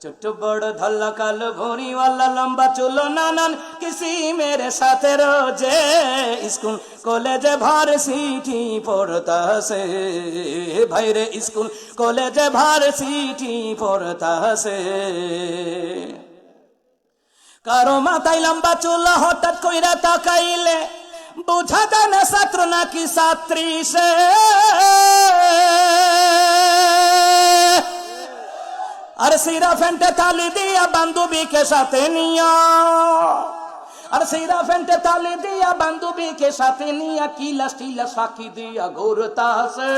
ছোট্ট বড় ধল্লা কালো ভরিওয়ালা লম্বা চুলো নানান কিসি মেরে সাথে রোজে স্কুল কলেজে ভার্সিটি পড়তাছে ভাইরে স্কুল কলেজে ভার্সিটি পড়তাছে কারো মাথায় লম্বা চুল হঠাৎ কইরা তাকাইলে বুঝা যায় না ছাত্র নাকি ছাত্রী সে আর সিরা ফেন্টে তালি দিয়া বান্ধবীকে সাথে নিয়া আর সিরা ফেন্টে তালি দিয়া বান্ধবীকে সাথে নিয়া কিলাস টিলাস ফাঁকি দিয়া ঘুরতাছে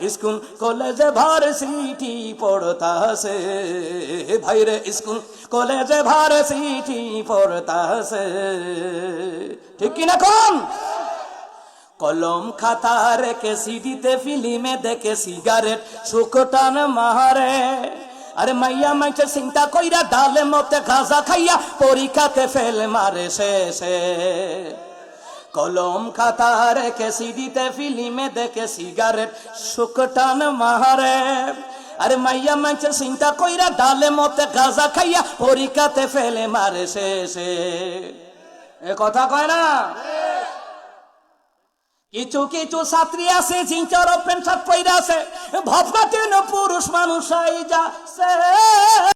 স্কুল কলেজে ভার্সিটি পড়তাছে ভাইরে স্কুল কলেজে ভার্সিটি পড়তাছে ঠিক কিনা কোন কলম খাতা রেখে সিডিতে ফিল্মে দেখে সিগারেট সুকটান মারে আরে মাইয়া মাইছে চিন্তা কইরা ডালে মতে গাঁজা খাইয়া পরীক্ষাতে ফেল মারে শেষে কলম খাতা রেখে সিডিতে ফিল্মে দেখে সিগারেট সুকটান মারে আরে মাইয়া মাইছে চিন্তা কইরা ডালে মতে গাঁজা খাইয়া পরীক্ষাতে ফেলে মারে শেষে এ কথা কয় না কিছু কিছু ছাত্রী আছে জিঞ্চার প্যান্ট শার্ট পইরা আছে ভপকাতে পুরুষ মানুষ আই যাচ্ছে